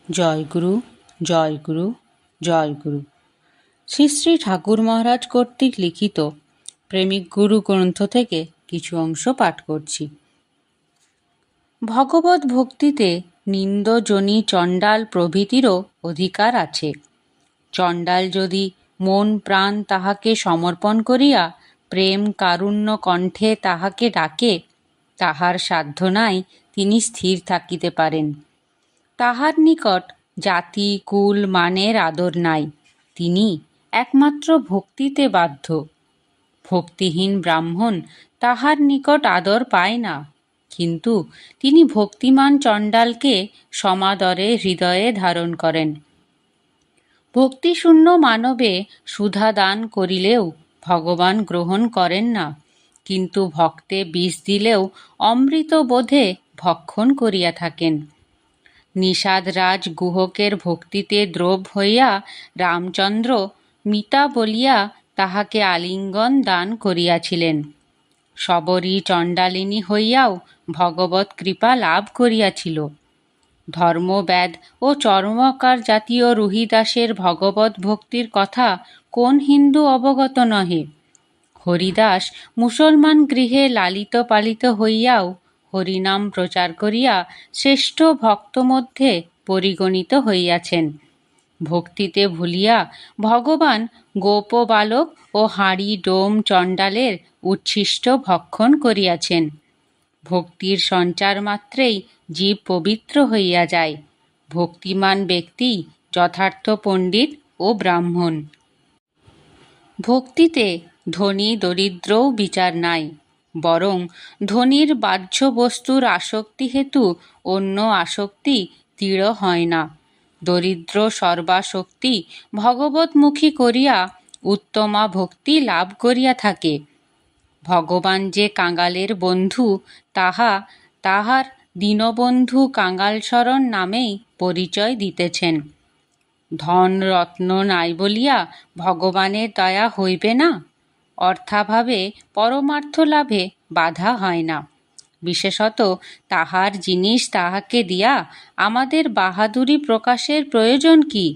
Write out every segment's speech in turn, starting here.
জয়গুরু, জয়গুরু, জয়গুরু। শ্রী শ্রী ঠাকুর মহারাজ কর্তৃক লিখিত প্রেমিক গুরু গ্রন্থ থেকে কিছু অংশ পাঠ করছি। ভগবত ভক্তিতে নিন্দজনী চণ্ডাল প্রভৃতিরও অধিকার আছে। চণ্ডাল যদি মন প্রাণ তাহাকে সমর্পণ করিয়া প্রেম কারুণ্য কণ্ঠে তাহাকে ডাকে, তাহার সাধ্য নাই তিনি স্থির থাকিতে পারেন। তাহার নিকট জাতি কুল মানের আদর নাই, তিনি একমাত্র ভক্তিতে বাধ্য। ভক্তিহীন ব্রাহ্মণ তাহার নিকট আদর পায় না, কিন্তু তিনি ভক্তিমান চণ্ডালকে সমাদরে হৃদয়ে ধারণ করেন। ভক্তিশূন্য মানবে সুধা দান করিলেও ভগবান গ্রহণ করেন না, কিন্তু ভক্তে বিষ দিলেও অমৃত বোধে ভক্ষণ করিয়া থাকেন। নিষাদরাজ গুহকের ভক্তিতে দ্রব হইয়া রামচন্দ্র মিতা বলিয়া তাহাকে আলিঙ্গন দান করিয়াছিলেন। শবরী চণ্ডালিনী হইয়াও ভগবৎ কৃপা লাভ করিয়াছিল। ধর্মবেদ ও চর্মকার জাতীয় রুহিদাসের ভগবৎ ভক্তির কথা কোন হিন্দু অবগত নহে? হরিদাস মুসলমান গৃহে লালিত পালিত হইয়াও হরিনাম প্রচার করিয়া শ্রেষ্ঠ ভক্ত মধ্যে পরিগণিত হইয়াছেন। ভক্তিতে ভুলিয়া ভগবান গোপ বালক ও হাঁড়ি ডোম চণ্ডালের উচ্ছিষ্ট ভক্ষণ করিয়াছেন। ভক্তির সঞ্চার মাত্রেই জীব পবিত্র হইয়া যায়। ভক্তিমান ব্যক্তি যথার্থ পণ্ডিত ও ব্রাহ্মণ। ভক্তিতে ধনী দরিদ্রও বিচার নাই, বরং ধনীর বাহ্য বস্তুর আসক্তি হেতু অন্য আসক্তি দৃঢ় হয় না। দরিদ্র সর্বাসক্তি ভগবৎমুখী করিয়া উত্তমা ভক্তি লাভ করিয়া থাকে। ভগবান যে কাঙালের বন্ধু, তাহা তাহার দীনবন্ধু কাঙালশরণ নামেই পরিচয় দিতেছেন। ধন রত্ন নাই বলিয়া ভগবানের দয়া হইবে না। অর্থাভাবে পরমার্থ লাভে বাধা হয় না। বিশেষত তাহার জিনিস তাহাকে দিয়া আমাদের বাহাদুরি প্রকাশের প্রয়োজন কি?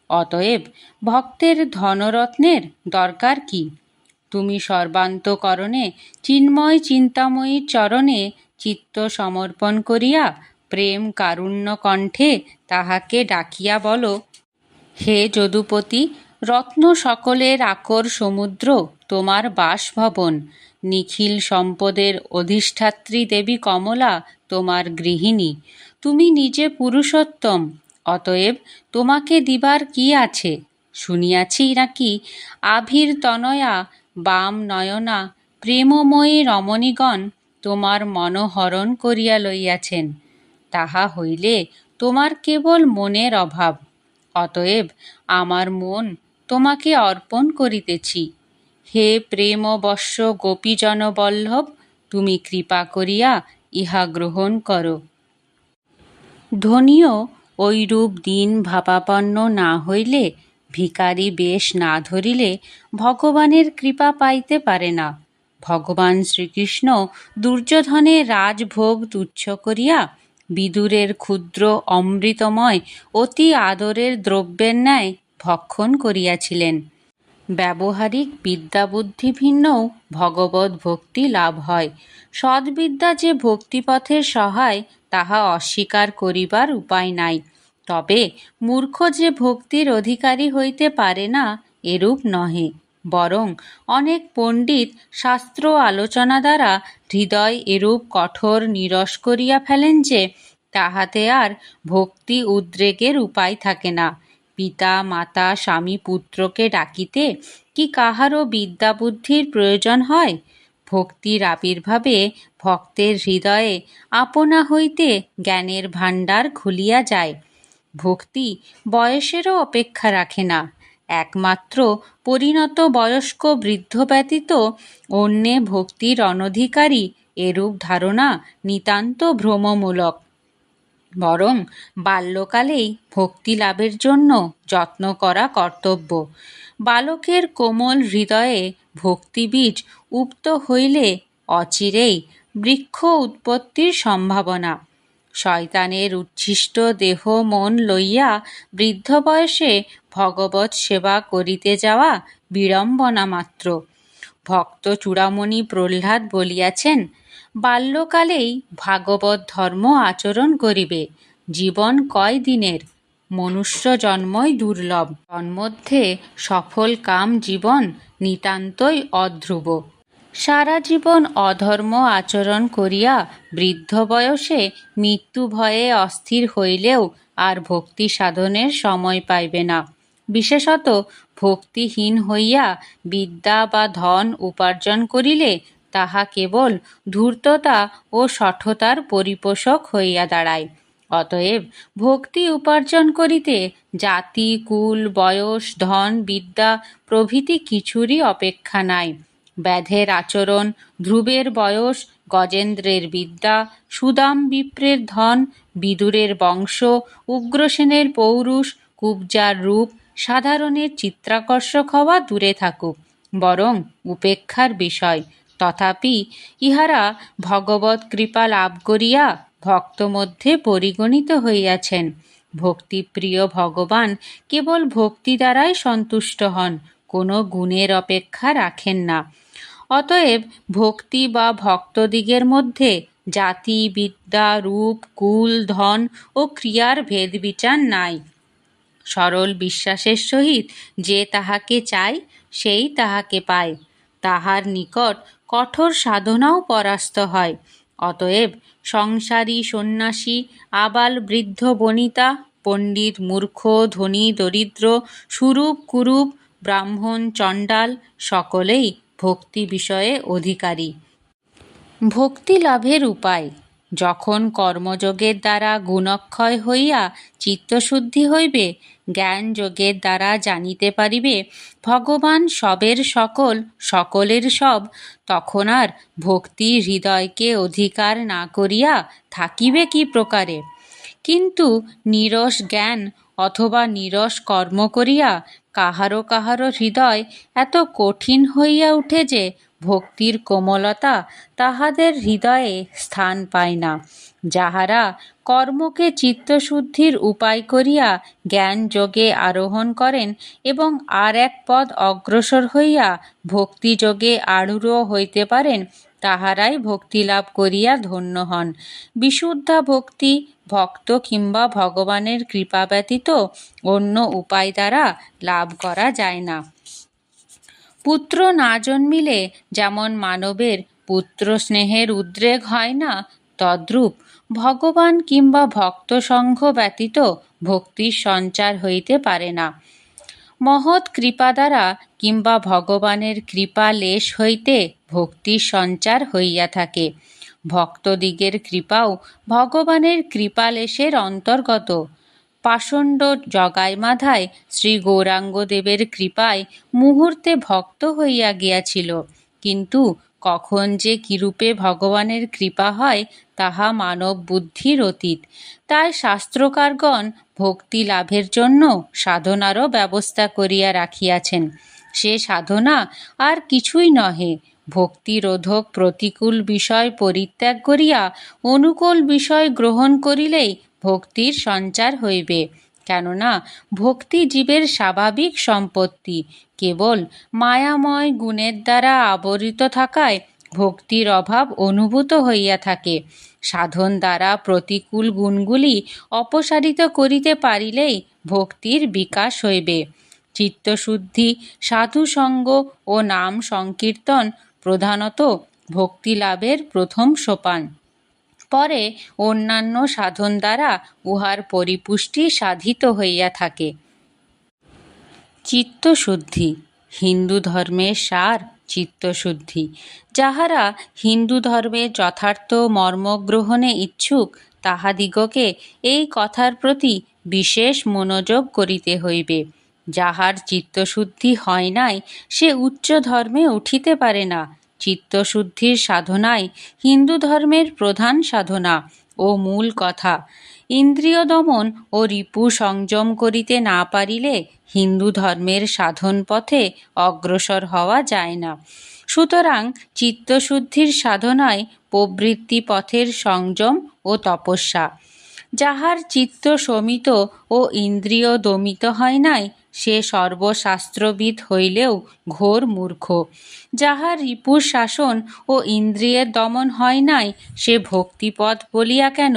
অতএব ভক্তের ধনরত্নের দরকার কি? তুমি সর্বান্তকরণে চিন্ময় চিন্তাময়ীর চরণে চিত্ত সমর্পণ করিয়া প্রেম কারুণ্য কণ্ঠে তাহাকে ডাকিয়া বলো, হে যদুপতি, রত্ন সকলের আকর সমুদ্র তোমার বাসভবন, নিখিল সম্পদের অধিষ্ঠাত্রী দেবী কমলা তোমার গৃহিণী, তুমি নিজে পুরুষোত্তম, অতএব তোমাকে দিবার কি আছে? শুনিয়াছি নাকি আভির তনয়া বাম নয়না প্রেমময়ী রমণীগণ তোমার মনোহরণ করিয়া লইয়াছেন। তাহা হইলে তোমার কেবল মনের অভাব। অতএব আমার মন তোমাকে অর্পণ করিতেছি। হে প্রেমবশ্য গোপীজন বল্লভ, তুমি কৃপা করিয়া ইহা গ্রহণ করো। ধনীও ঐরূপ দীন ভাবাপন্ন না হইলে, ভিখারি বেশ না ধরিলে ভগবানের কৃপা পাইতে পারে না। ভগবান শ্রীকৃষ্ণ দুর্যোধনের রাজভোগ তুচ্ছ করিয়া বিদুরের ক্ষুদ্র অমৃতময় অতি আদরের দ্রব্যের ন্যায় ভক্ষণ করিয়াছিলেন। ব্যবহারিক বিদ্যাবুদ্ধি ভিন্নও ভগবৎ ভক্তি লাভ হয়। সদ্বিদ্যা যে ভক্তিপথের সহায় তাহা অস্বীকার করিবার উপায় নাই। তবে মূর্খ যে ভক্তির অধিকারী হইতে পারে না এরূপ নহে, বরং অনেক পণ্ডিত শাস্ত্র আলোচনা দ্বারা হৃদয় এরূপ কঠোর নিরস করিয়া ফেলেন যে তাহাতে আর ভক্তি উদ্রেকের উপায় থাকে না। পিতা মাতা স্বামী পুত্রকে ডাকিতে কি কাহারও বিদ্যা বুদ্ধির প্রয়োজন হয়? ভক্তির আবির্ভাবে ভক্তের হৃদয়ে আপনা হইতে জ্ঞানের ভাণ্ডার খুলিয়া যায়। ভক্তি বয়সেরও অপেক্ষা রাখে না। একমাত্র পরিণত বয়স্ক বৃদ্ধ ব্যতীত অন্যে ভক্তির অনধিকারী এরূপ ধারণা নিতান্ত ভ্রমমূলক। বরং বাল্যকালেই ভক্তি লাভের জন্য যত্ন করা কর্তব্য। বালকের কোমল হৃদয়ে ভক্তিবীজ উপ্ত হইলে অচিরেই বৃক্ষ উৎপত্তির সম্ভাবনা। শয়তানের উচ্ছিষ্ট দেহ মন লইয়া বৃদ্ধ বয়সে ভগবৎ সেবা করিতে যাওয়া বিড়ম্বনা মাত্র। ভক্ত চূড়ামণি প্রহ্লাদ বলিয়াছেন, বাল্যকালেই ভাগবত ধর্ম আচরণ করিবে। জীবন কয় দিনের, মনুষ্য জন্মই দুর্লভ, তন্মধ্যে সফল কাম জীবন নিতান্তই অধ্রুব। সারা জীবন অধর্ম আচরণ করিয়া বৃদ্ধ বয়সে মৃত্যু ভয়ে অস্থির হইলেও আর ভক্তি সাধনের সময় পাইবে না। বিশেষত ভক্তিহীন হইয়া বিদ্যা বা ধন উপার্জন করিলে তাহা কেবল ধূর্ততা ও শঠতার পরিপোষক হইয়া দাঁড়ায়। অতএব ভক্তি উপার্জন করিতে জাতি, কুল, বয়স, ধন, বিদ্যা প্রভৃতি কিছুরই অপেক্ষা নাই। ব্যাধের আচরণ, ধ্রুবের বয়স, গজেন্দ্রের বিদ্যা, সুদাম বিপ্রের ধন, বিদুরের বংশ, উগ্রসেনের পৌরুষ, কুব্জার রূপ সাধারণের চিত্রাকর্ষক হওয়া দূরে থাকুক, বরং উপেক্ষার বিষয়। তথাপি ইহারা ভগবৎ কৃপা লাভ করিয়া ভক্ত মধ্যে পরিগণিত হইয়াছেন। ভক্তিপ্রিয় ভগবান কেবল ভক্তি দ্বারাই সন্তুষ্ট হন, কোনো গুণের অপেক্ষা রাখেন না। অতএব ভক্তি বা ভক্তদিগের মধ্যে জাতি, বিদ্যা, রূপ, কুল, ধন ও ক্রিয়ার ভেদ বিচার নাই। সরল বিশ্বাসের সহিত যে তাহাকে চায় সেই তাহাকে পায়, তাহার নিকট কঠোর সাধনাও পরাস্ত হয়। অতএব সংসারী, সন্ন্যাসী, আবাল, বৃদ্ধ, বনিতা, পণ্ডিত, মূর্খ, ধনী, দরিদ্র, সুরূপ, কুরূপ, ব্রাহ্মণ, চণ্ডাল সকলেই ভক্তি বিষয়ে অধিকারী। ভক্তি লাভের উপায়: যখন কর্মযোগের দ্বারা গুণক্ষয় হইয়া চিত্তশুদ্ধি হইবে, জ্ঞানযোগের দ্বারা জানিতে পারিবে ভগবান সবের সকল, সকলের সব, তখন আর ভক্তি হৃদয়কে অধিকার না করিয়া থাকিবে কি প্রকারে? কিন্তু নীরস জ্ঞান অথবা নীরস কর্ম করিয়া কাহারো কাহারো হৃদয় এত কঠিন হইয়া উঠে যে ভক্তির কোমলতা তাহাদের হৃদয়ে স্থান পায় না। যাহারা কর্মকে চিত্তশুদ্ধির উপায় করিয়া জ্ঞান যোগে আরোহণ করেন এবং আর এক পদ অগ্রসর হইয়া ভক্তিযোগে আরূঢ় হইতে পারেন, তাহারাই ভক্তিলাভ করিয়া ধন্য হন। বিশুদ্ধা ভক্তি ভক্ত কিংবা ভগবানের কৃপা ব্যতীত অন্য উপায় দ্বারা লাভ করা যায় না। পুত্র না জন্মিলে যেমন মানবের পুত্র স্নেহের উদ্রেক হয় না, তদ্রূপ ভগবান কিংবা ভক্ত সঙ্ঘ ব্যতীত ভক্তির সঞ্চার হইতে পারে না। মহৎ কৃপা দ্বারা কিংবা ভগবানের কৃপা লেশ হইতে ভক্তির সঞ্চার হইয়া থাকে। ভক্তদিগের কৃপাও ভগবানের কৃপালেশের অন্তর্গত। পাষণ্ড জগাই মাধায় শ্রী গৌরাঙ্গদেবের কৃপায় মুহূর্তে ভক্ত হইয়া গিয়াছিল, কিন্তু কখন যে কিরূপে ভগবানের কৃপা হয় তাহা মানব বুদ্ধির অতীত। তাই শাস্ত্রকারগণ ভক্তি লাভের জন্য সাধনারও ব্যবস্থা করিয়া রাখিয়াছেন। সে সাধনা আর কিছুই নহে, ভক্তিরোধক প্রতিকূল বিষয় পরিত্যাগ করিয়া অনুকূল বিষয় গ্রহণ করিলেই ভক্তির সঞ্চার হইবে। কেননা ভক্তি জীবের স্বাভাবিক সম্পত্তি, কেবল মায়াময় গুণের দ্বারা আবরিত থাকায় ভক্তির অভাব অনুভূত হইয়া থাকে। সাধন দ্বারা প্রতিকূল গুণগুলি অপসারিত করিতে পারিলেই ভক্তির বিকাশ হইবে। চিত্তশুদ্ধি, সাধুসঙ্গ ও নাম সংকীর্তন প্রধানত ভক্তিলাভের প্রথম সোপান। পরে অন্যান্য সাধন দ্বারা উহার পরিপুষ্টি সাধিত হইয়া থাকে। চিত্তশুদ্ধি হিন্দু ধর্মের সার চিত্তশুদ্ধি। যাহারা হিন্দু ধর্মের যথার্থ মর্মগ্রহণে ইচ্ছুক, তাহাদিগকে এই কথার প্রতি বিশেষ মনোযোগ করিতে হইবে। যাহার চিত্তশুদ্ধি হয় নাই, সে উচ্চ ধর্মে উঠিতে পারে না। চিত্তশুদ্ধির সাধনাই হিন্দু ধর্মের প্রধান সাধনা ও মূল কথা। ইন্দ্রিয় দমন ও রিপু সংযম করিতে না পারিলে হিন্দু ধর্মের সাধন পথে অগ্রসর হওয়া যায় না। সুতরাং চিত্তশুদ্ধির সাধনায় প্রবৃত্তি পথের সংযম ও ও তপস্যা। যাহার চিত্ত শমিত ও ইন্দ্রিয় দমিত হয় নাই, সে সর্বশাস্ত্রবিদ হইলেও ঘোর মূর্খ। যাহার রিপুর শাসন ও ইন্দ্রিয়ের দমন হয় নাই, সে ভক্তিপথ বলিয়া কেন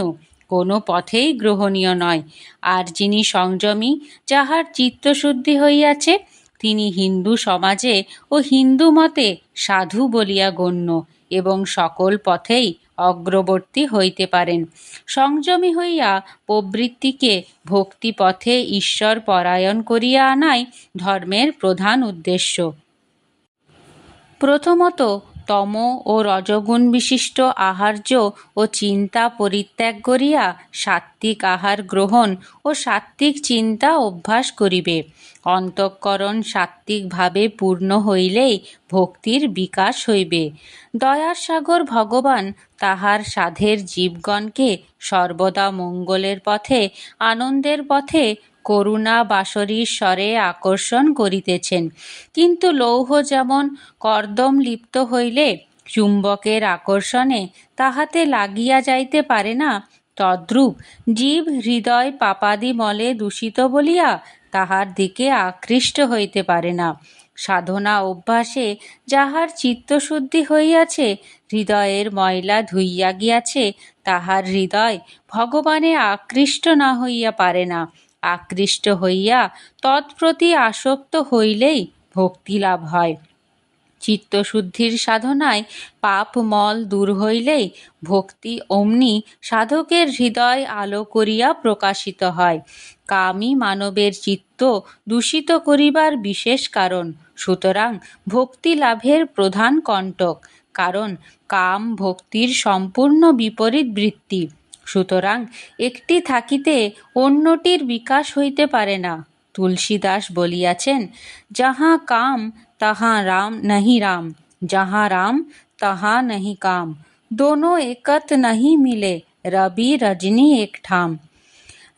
কোনো পথেই গ্রহণীয় নয়। আর যিনি সংযমী, যাহার চিত্তশুদ্ধি হইয়াছে, তিনি হিন্দু সমাজে ও হিন্দু মতে সাধু বলিয়া গণ্য এবং সকল পথেই অগ্রবর্তী হইতে পারেন। সংযমী হইয়া প্রবৃত্তিকে ভক্তিপথে ঈশ্বর পরায়ণ করিয়া আনাই ধর্মের প্রধান উদ্দেশ্য। প্রথমত, তম ও রজগুণ বিশিষ্ট আহার্য ও চিন্তা পরিত্যাগ করিয়া সাত্ত্বিক আহার গ্রহণ ও সাত্ত্বিক চিন্তা অভ্যাস করিবে। অন্তঃকরণ সাত্ত্বিকভাবে পূর্ণ হইলেই ভক্তির বিকাশ হইবে। দয়ার সাগর ভগবান তাহার সাধের জীবগণকে সর্বদা মঙ্গলের পথে, আনন্দের পথে করুণা বাঁশরীর স্বরে আকর্ষণ করিতেছেন। কিন্তু লৌহ যেমন কর্দম লিপ্ত হইলে চুম্বকের আকর্ষণে তাহাতে লাগিয়া যাইতে পারে না, তদ্রূপ জীব হৃদয় পাপাদি মলে দূষিত বলিয়া তাহার দিকে আকৃষ্ট হইতে পারে না। সাধনা অভ্যাসে যাহার চিত্তশুদ্ধি হইয়াছে, হৃদয়ের ময়লা ধুইয়া গিয়াছে, তাহার হৃদয় ভগবানে আকৃষ্ট না হইয়া পারে না। আকৃষ্ট হইয়া তৎপ্রতি আসক্ত হইলেই ভক্তিলাভ হয়। চিত্তশুদ্ধির সাধনায় পাপ মল দূর হইলেই ভক্তি অমনি সাধকের হৃদয় আলো করিয়া প্রকাশিত হয়। কামই মানবের চিত্ত দূষিত করিবার বিশেষ কারণ, সুতরাং ভক্তি লাভের প্রধান কণ্টক। কারণ কাম ভক্তির সম্পূর্ণ বিপরীত বৃত্তি, সুতরাং একটি থাকিতে অন্যটির বিকাশ হইতে পারে না। তুলসীদাস বলিয়াছেন, যাহা কাম तहाँ राम नहीं राम, जहाँ राम तहाँ नहीं काम, दोनों एकत नहीं मिले, রবি রজনী এক ঠাম।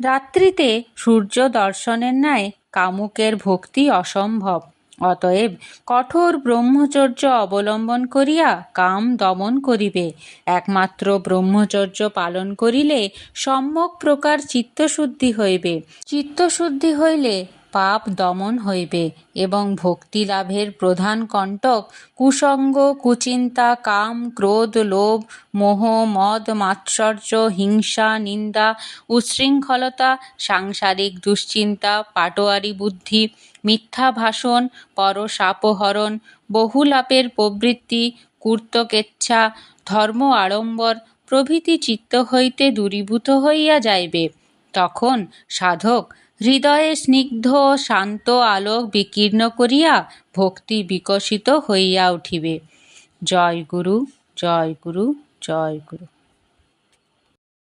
রাত্রিতে সূর্য দর্শনের ন্যায় কামুকের ভক্তি অসম্ভব। অতএব কঠোর ব্রহ্মচর্য অবলম্বন করিয়া কাম দমন করিবে। একমাত্র ব্রহ্মচর্য পালন করিলে সম্যক প্রকার চিত্তশুদ্ধি হইবে। চিত্তশুদ্ধি হইলে পাপ দমন হইবে এবং ভক্তি লাভের প্রধান কণ্টক কুসঙ্গ, কুচিন্তা, কাম, ক্রোধ, লোভ, মোহ, মদ, মাৎসর্য, হিংসা, নিন্দা, উচ্ছৃঙ্খলতা, সাংসারিক দুশ্চিন্তা, পাটোয়ারি বুদ্ধি, মিথ্যা ভাষণ, পরশাপহরণ, বহুলাপের প্রবৃত্তি, কূর্তকেচ্ছা, ধর্ম আড়ম্বর প্রভৃতি চিত্ত হইতে দূরীভূত হইয়া যাইবে। তখন সাধক হৃদয়ে স্নিগ্ধ শান্ত আলোক বিকীর্ণ করিয়া ভক্তি বিকশিত হইয়া উঠিবে। জয় গুরু, জয় গুরু, জয় গুরু।